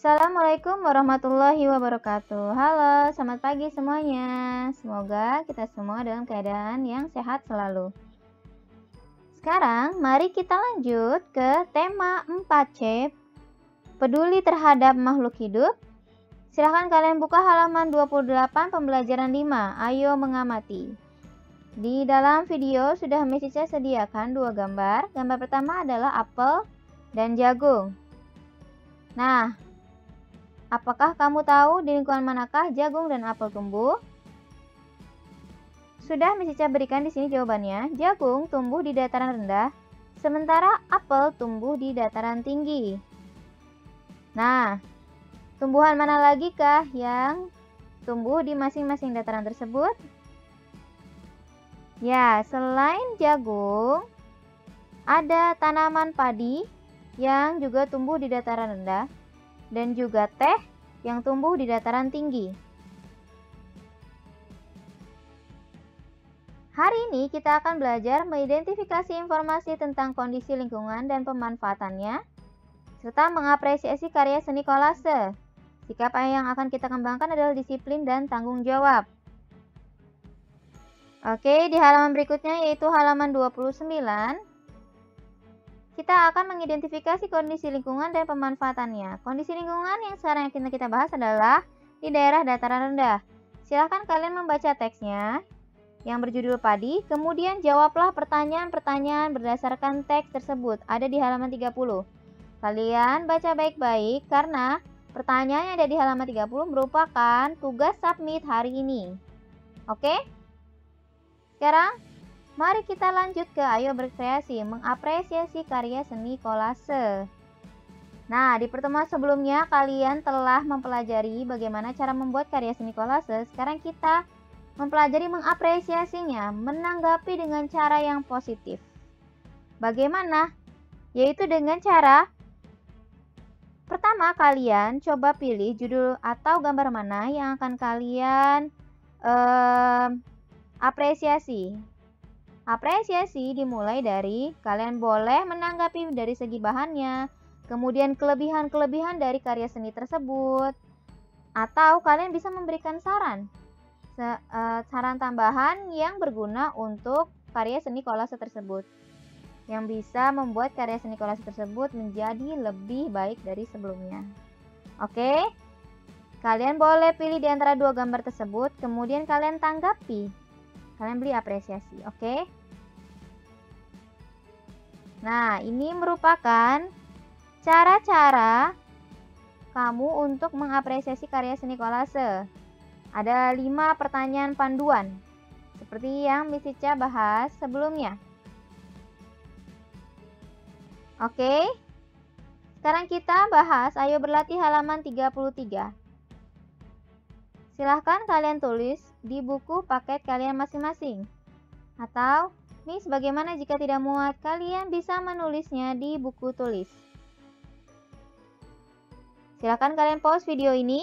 Assalamualaikum warahmatullahi wabarakatuh. Halo, selamat pagi semuanya. Semoga kita semua dalam keadaan yang sehat selalu. Sekarang mari kita lanjut ke tema 4C, peduli terhadap makhluk hidup. Silahkan kalian buka halaman 28 pembelajaran 5. Ayo mengamati. Di dalam video sudah Miss Ica sediakan dua gambar. Gambar pertama adalah apel dan jagung. Nah, apakah kamu tahu di lingkungan manakah jagung dan apel tumbuh? Sudah Miss Ica berikan di sini jawabannya. Jagung tumbuh di dataran rendah, sementara apel tumbuh di dataran tinggi. Nah, tumbuhan mana lagi kah yang tumbuh di masing-masing dataran tersebut? Ya, selain jagung, ada tanaman padi yang juga tumbuh di dataran rendah, dan juga teh yang tumbuh di dataran tinggi. Hari ini kita akan belajar mengidentifikasi informasi tentang kondisi lingkungan dan pemanfaatannya, serta mengapresiasi karya seni kolase. Sikap yang akan kita kembangkan adalah disiplin dan tanggung jawab. Oke, di halaman berikutnya yaitu halaman 29. Kita akan mengidentifikasi kondisi lingkungan dan pemanfaatannya. Kondisi lingkungan yang sekarang kita bahas adalah di daerah dataran rendah. Silahkan kalian membaca teksnya yang berjudul padi, kemudian jawablah pertanyaan-pertanyaan berdasarkan teks tersebut. Ada di halaman 30. Kalian baca baik-baik karena pertanyaan yang ada di halaman 30 merupakan tugas submit hari ini. Oke? Sekarang mari kita lanjut ke ayo berkreasi, mengapresiasi karya seni kolase. Nah, di pertemuan sebelumnya kalian telah mempelajari bagaimana cara membuat karya seni kolase. Sekarang kita mempelajari mengapresiasinya, menanggapi dengan cara yang positif. Bagaimana? Yaitu dengan cara pertama, kalian coba pilih judul atau gambar mana yang akan kalian apresiasi. Apresiasi dimulai dari kalian boleh menanggapi dari segi bahannya, kemudian kelebihan-kelebihan dari karya seni tersebut, atau kalian bisa memberikan saran tambahan yang berguna untuk karya seni kolase tersebut, yang bisa membuat karya seni kolase tersebut menjadi lebih baik dari sebelumnya. Oke, kalian boleh pilih di antara dua gambar tersebut, kemudian kalian tanggapi. Kalian beri apresiasi, oke? Nah, ini merupakan cara-cara kamu untuk mengapresiasi karya seni kolase. Ada 5 pertanyaan panduan, seperti yang Miss Ica bahas sebelumnya. Oke, sekarang kita bahas, ayo berlatih halaman 33. Silahkan kalian tulis di buku paket kalian masing-masing. Atau, Miss, bagaimana jika tidak muat? Kalian bisa menulisnya di buku tulis. Silahkan kalian pause video ini.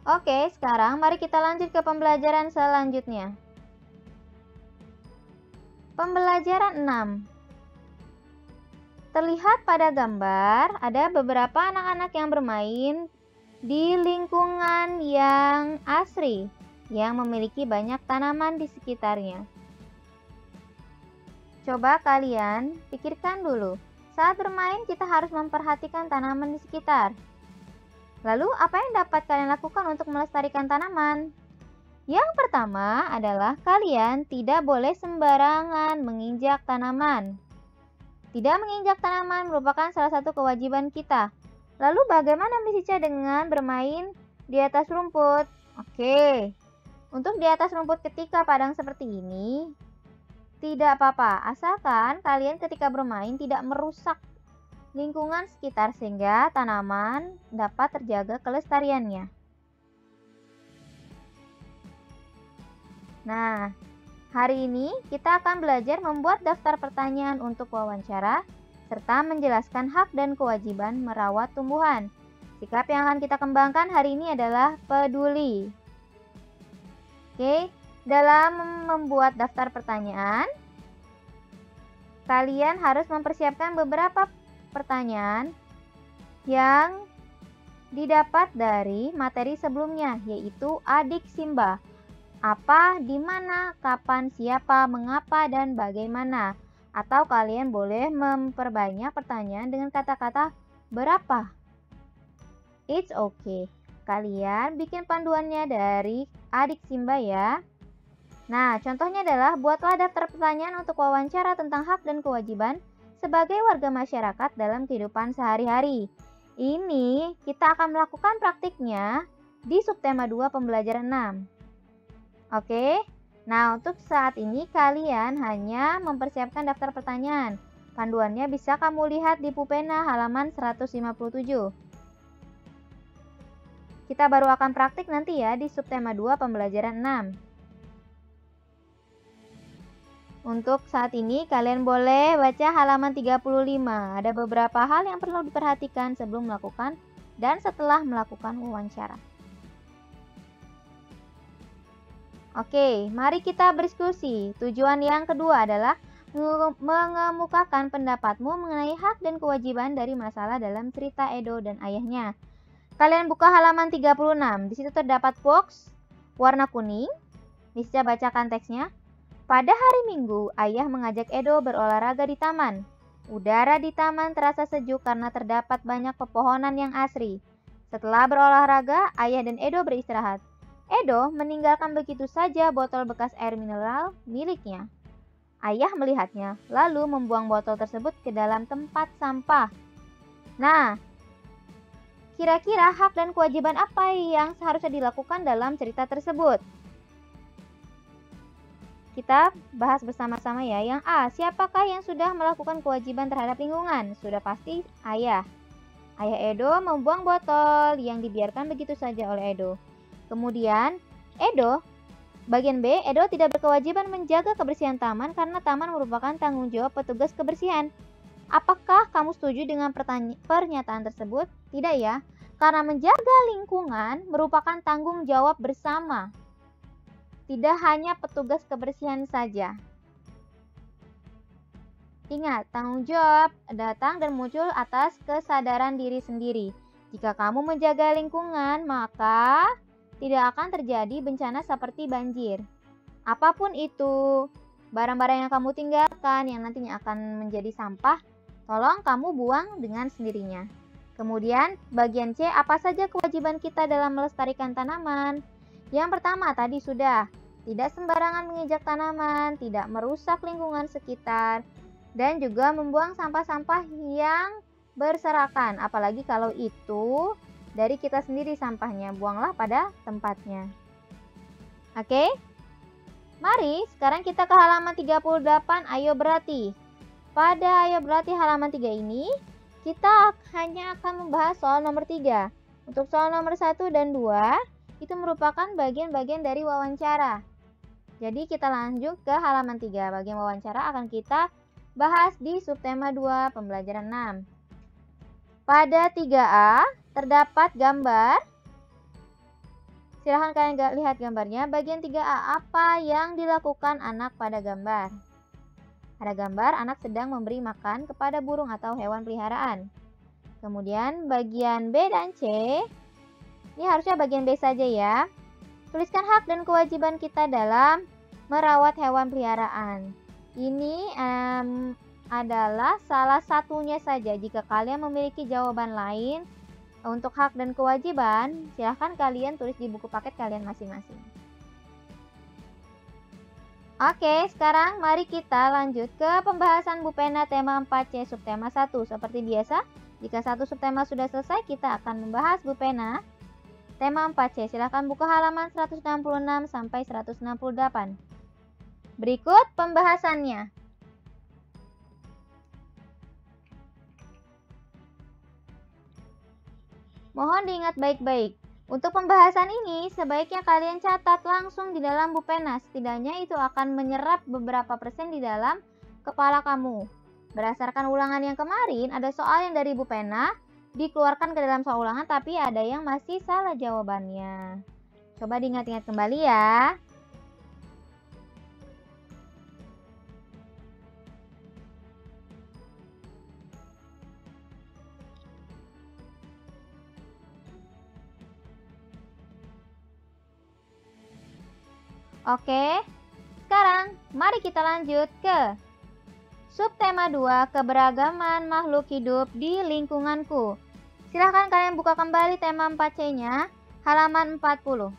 Oke, sekarang mari kita lanjut ke pembelajaran selanjutnya. Pembelajaran 6. Terlihat pada gambar ada beberapa anak-anak yang bermain di lingkungan yang asri yang memiliki banyak tanaman di sekitarnya. Coba kalian pikirkan dulu, saat bermain kita harus memperhatikan tanaman di sekitar. Lalu apa yang dapat kalian lakukan untuk melestarikan tanaman? Yang pertama adalah kalian tidak boleh sembarangan menginjak tanaman. Tidak menginjak tanaman merupakan salah satu kewajiban kita. Lalu bagaimana Miss Ica dengan bermain di atas rumput? Oke, untuk di atas rumput ketika padang seperti ini, tidak apa-apa, asalkan kalian ketika bermain tidak merusak lingkungan sekitar sehingga tanaman dapat terjaga kelestariannya. Nah, hari ini kita akan belajar membuat daftar pertanyaan untuk wawancara serta menjelaskan hak dan kewajiban merawat tumbuhan. Sikap yang akan kita kembangkan hari ini adalah peduli. Oke, dalam membuat daftar pertanyaan, kalian harus mempersiapkan beberapa pertanyaan yang didapat dari materi sebelumnya, yaitu adik Simba. Apa, di mana, kapan, siapa, mengapa, dan bagaimana. Atau kalian boleh memperbanyak pertanyaan dengan kata-kata berapa. It's okay. Kalian bikin panduannya dari adik Simba ya. Nah, contohnya adalah buatlah daftar pertanyaan untuk wawancara tentang hak dan kewajiban sebagai warga masyarakat dalam kehidupan sehari-hari. Ini kita akan melakukan praktiknya di subtema 2 pembelajaran 6. Oke, nah untuk saat ini kalian hanya mempersiapkan daftar pertanyaan. Panduannya bisa kamu lihat di Pupena halaman 157. Kita baru akan praktik nanti ya di subtema 2 pembelajaran 6. Untuk saat ini kalian boleh baca halaman 35. Ada beberapa hal yang perlu diperhatikan sebelum melakukan dan setelah melakukan wawancara. Oke, mari kita berdiskusi. Tujuan yang kedua adalah mengemukakan pendapatmu mengenai hak dan kewajiban dari masalah dalam cerita Edo dan ayahnya. Kalian buka halaman 36. Di situ terdapat box warna kuning. Bisa bacakan teksnya. Pada hari Minggu, ayah mengajak Edo berolahraga di taman. Udara di taman terasa sejuk karena terdapat banyak pepohonan yang asri. Setelah berolahraga, ayah dan Edo beristirahat. Edo meninggalkan begitu saja botol bekas air mineral miliknya. Ayah melihatnya, lalu membuang botol tersebut ke dalam tempat sampah. Nah, kira-kira hak dan kewajiban apa yang seharusnya dilakukan dalam cerita tersebut? Kita bahas bersama-sama ya. Yang A, siapakah yang sudah melakukan kewajiban terhadap lingkungan? Sudah pasti ayah. Ayah Edo membuang botol yang dibiarkan begitu saja oleh Edo. Kemudian, bagian B, Edo tidak berkewajiban menjaga kebersihan taman karena taman merupakan tanggung jawab petugas kebersihan. Apakah kamu setuju dengan pernyataan tersebut? Tidak ya, karena menjaga lingkungan merupakan tanggung jawab bersama. Tidak hanya petugas kebersihan saja. Ingat, tanggung jawab datang dan muncul atas kesadaran diri sendiri. Jika kamu menjaga lingkungan, maka tidak akan terjadi bencana seperti banjir. Apapun itu, barang-barang yang kamu tinggalkan yang nantinya akan menjadi sampah, tolong kamu buang dengan sendirinya. Kemudian, bagian C, apa saja kewajiban kita dalam melestarikan tanaman? Yang pertama tadi sudah, tidak sembarangan menginjak tanaman, tidak merusak lingkungan sekitar, dan juga membuang sampah-sampah yang berserakan. Apalagi kalau itu dari kita sendiri sampahnya, buanglah pada tempatnya. Oke? Mari sekarang kita ke halaman 38, ayo berlatih. Pada ayo berlatih halaman 3 ini, kita hanya akan membahas soal nomor 3. Untuk soal nomor 1 dan 2, itu merupakan bagian-bagian dari wawancara. Jadi kita lanjut ke halaman 3. Bagian wawancara akan kita bahas di subtema 2 pembelajaran 6. Pada 3A terdapat gambar. Silahkan kalian lihat gambarnya. Bagian 3A, apa yang dilakukan anak pada gambar? Ada gambar anak sedang memberi makan kepada burung atau hewan peliharaan. Kemudian bagian B dan C, ini harusnya bagian B saja ya. Tuliskan hak dan kewajiban kita dalam merawat hewan peliharaan. Ini adalah salah satunya saja. Jika kalian memiliki jawaban lain untuk hak dan kewajiban, silahkan kalian tulis di buku paket kalian masing-masing. Oke, sekarang mari kita lanjut ke pembahasan Bupena tema 4C subtema 1. Seperti biasa, jika satu subtema sudah selesai, kita akan membahas Bupena tema 4C. Silahkan buka halaman 166 sampai 168. Berikut pembahasannya. Mohon diingat baik-baik. Untuk pembahasan ini, sebaiknya kalian catat langsung di dalam Bupena. Setidaknya itu akan menyerap beberapa persen di dalam kepala kamu. Berdasarkan ulangan yang kemarin, ada soal yang dari Bupena dikeluarkan ke dalam soal ulangan, tapi ada yang masih salah jawabannya. Coba diingat-ingat kembali ya. Oke, sekarang mari kita lanjut ke subtema 2, keberagaman makhluk hidup di lingkunganku. Silahkan kalian buka kembali tema 4C-nya, halaman 40.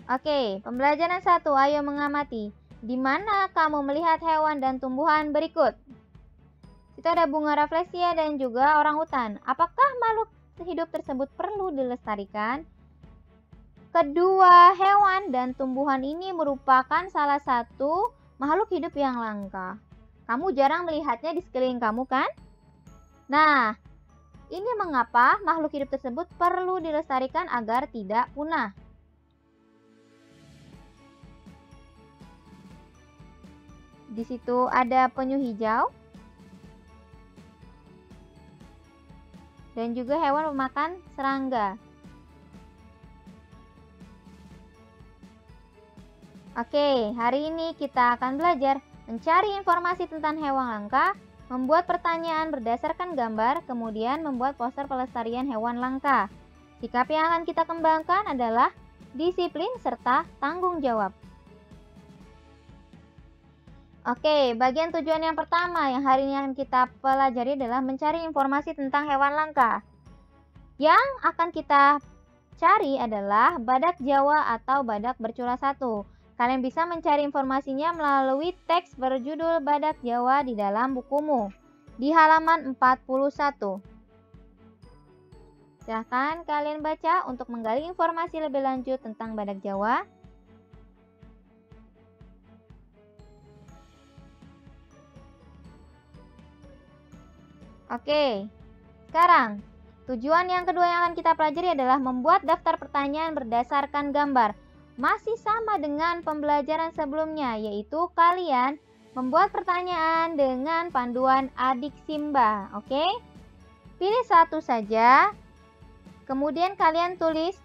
Oke, pembelajaran 1, ayo mengamati. Di mana kamu melihat hewan dan tumbuhan berikut? Itu ada bunga rafflesia dan juga orangutan. Apakah makhluk hidup tersebut perlu dilestarikan? Kedua hewan dan tumbuhan ini merupakan salah satu makhluk hidup yang langka. Kamu jarang melihatnya di sekeliling kamu kan? Nah, ini mengapa makhluk hidup tersebut perlu dilestarikan agar tidak punah. Di situ ada penyu hijau dan juga hewan pemakan serangga. Oke, hari ini kita akan belajar mencari informasi tentang hewan langka, membuat pertanyaan berdasarkan gambar, kemudian membuat poster pelestarian hewan langka. Sikap yang akan kita kembangkan adalah disiplin serta tanggung jawab. Oke, bagian tujuan yang pertama yang hari ini akan kita pelajari adalah mencari informasi tentang hewan langka. Yang akan kita cari adalah badak Jawa atau badak bercula 1. Kalian bisa mencari informasinya melalui teks berjudul Badak Jawa di dalam bukumu di halaman 41. Silahkan kalian baca untuk menggali informasi lebih lanjut tentang badak Jawa. Oke, sekarang tujuan yang kedua yang akan kita pelajari adalah membuat daftar pertanyaan berdasarkan gambar. Masih sama dengan pembelajaran sebelumnya, yaitu kalian membuat pertanyaan dengan panduan adik Simba. Oke? Pilih satu saja, kemudian kalian tulis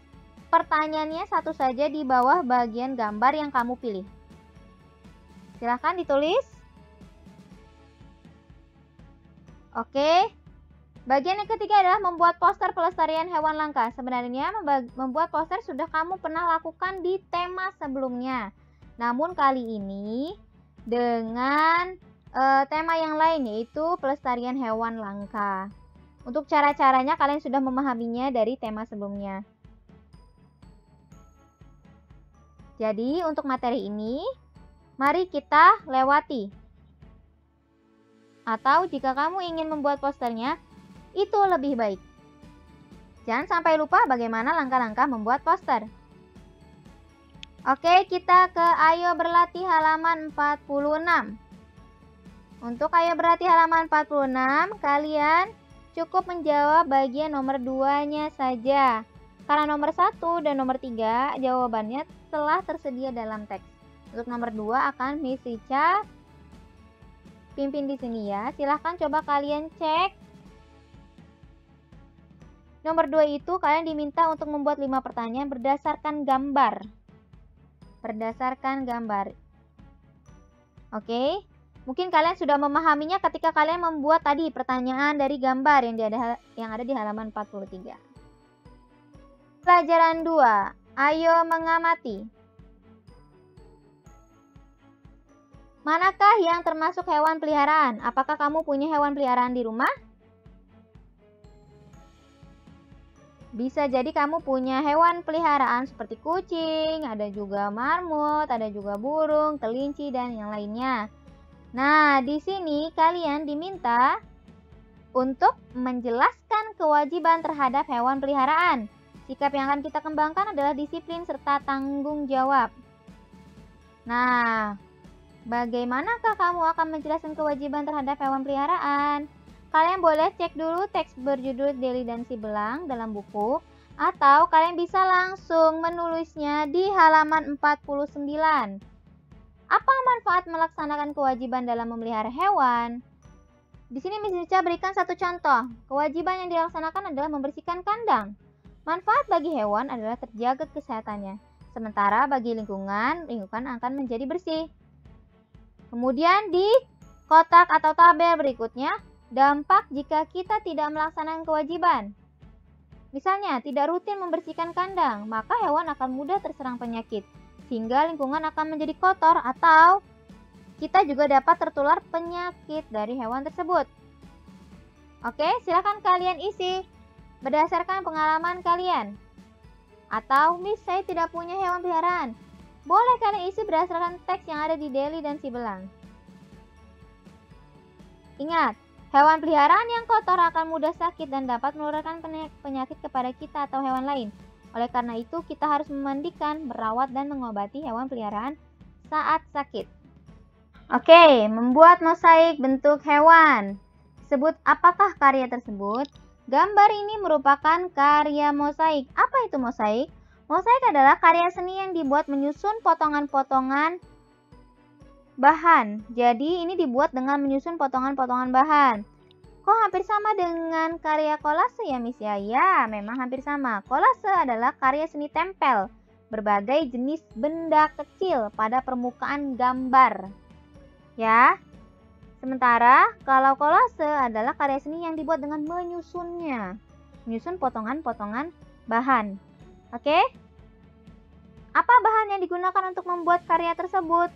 pertanyaannya satu saja di bawah bagian gambar yang kamu pilih. Silahkan ditulis. Oke. Bagian yang ketiga adalah membuat poster pelestarian hewan langka. Sebenarnya membuat poster sudah kamu pernah lakukan di tema sebelumnya. Namun kali ini dengan tema yang lain, yaitu pelestarian hewan langka. Untuk cara-caranya kalian sudah memahaminya dari tema sebelumnya. Jadi untuk materi ini, mari kita lewati. Atau jika kamu ingin membuat posternya, itu lebih baik. Jangan sampai lupa bagaimana langkah-langkah membuat poster. Oke, kita ke Ayo Berlatih halaman 46. Untuk Ayo Berlatih halaman 46, kalian cukup menjawab bagian nomor 2-nya saja. Karena nomor 1 dan nomor 3 jawabannya telah tersedia dalam teks. Untuk nomor 2 akan Miss Rica pimpin di sini ya. Silahkan coba kalian cek. Nomor 2 itu kalian diminta untuk membuat 5 pertanyaan berdasarkan gambar. Berdasarkan gambar. Oke. Mungkin kalian sudah memahaminya ketika kalian membuat tadi pertanyaan dari gambar yang ada di halaman 43. Pelajaran 2. Ayo mengamati. Manakah yang termasuk hewan peliharaan? Apakah kamu punya hewan peliharaan di rumah? Bisa jadi kamu punya hewan peliharaan seperti kucing, ada juga marmut, ada juga burung, kelinci, dan yang lainnya. Nah, di sini kalian diminta untuk menjelaskan kewajiban terhadap hewan peliharaan. Sikap yang akan kita kembangkan adalah disiplin serta tanggung jawab. Nah, bagaimanakah kamu akan menjelaskan kewajiban terhadap hewan peliharaan? Kalian boleh cek dulu teks berjudul Deli dan si Belang dalam buku, atau kalian bisa langsung menulisnya di halaman 49. Apa manfaat melaksanakan kewajiban dalam memelihara hewan? Di sini Miss Ica berikan satu contoh. Kewajiban yang dilaksanakan adalah membersihkan kandang. Manfaat bagi hewan adalah terjaga kesehatannya. Sementara bagi lingkungan akan menjadi bersih. Kemudian di kotak atau tabel berikutnya, dampak jika kita tidak melaksanakan kewajiban. Misalnya, tidak rutin membersihkan kandang, maka hewan akan mudah terserang penyakit, sehingga lingkungan akan menjadi kotor atau kita juga dapat tertular penyakit dari hewan tersebut. Oke, silakan kalian isi berdasarkan pengalaman kalian. Atau, Miss, saya tidak punya hewan peliharaan. Boleh kalian isi berdasarkan teks yang ada di Deli dan Sibelang. Ingat, hewan peliharaan yang kotor akan mudah sakit dan dapat menularkan penyakit kepada kita atau hewan lain. Oleh karena itu, kita harus memandikan, merawat, dan mengobati hewan peliharaan saat sakit. Oke, membuat mosaik bentuk hewan. Sebut apakah karya tersebut? Gambar ini merupakan karya mosaik. Apa itu mosaik? Mosaik adalah karya seni yang dibuat menyusun potongan-potongan bahan. Jadi ini dibuat dengan menyusun potongan-potongan bahan. Kok hampir sama dengan karya kolase ya, Miss ya? Ya, memang hampir sama. Kolase adalah karya seni tempel berbagai jenis benda kecil pada permukaan gambar. Ya. Sementara kalau kolase adalah karya seni yang dibuat dengan menyusunnya. Menyusun potongan-potongan bahan. Oke? Apa bahan yang digunakan untuk membuat karya tersebut?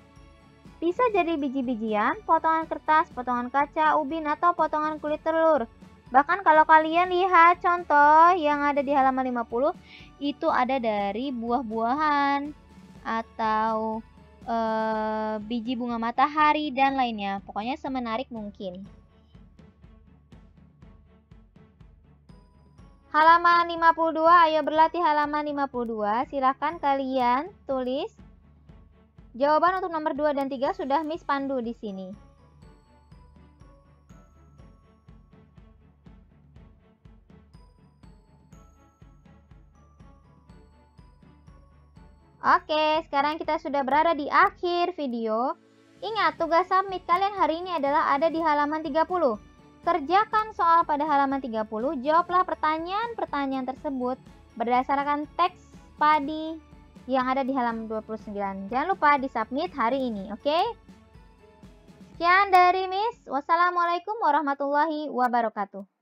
Bisa jadi biji-bijian, potongan kertas, potongan kaca, ubin, atau potongan kulit telur. Bahkan kalau kalian lihat contoh yang ada di halaman 50, itu ada dari buah-buahan atau biji bunga matahari dan lainnya. Pokoknya semenarik mungkin. Halaman 52, ayo berlatih halaman 52. Silahkan kalian tulis. Jawaban untuk nomor 2 dan 3 sudah Miss pandu di sini. Oke, sekarang kita sudah berada di akhir video. Ingat, tugas submit kalian hari ini adalah ada di halaman 30. Kerjakan soal pada halaman 30, jawablah pertanyaan-pertanyaan tersebut berdasarkan teks padi yang ada di halaman 29. Jangan lupa disubmit hari ini, oke? Sekian dari Miss. Wassalamualaikum warahmatullahi wabarakatuh.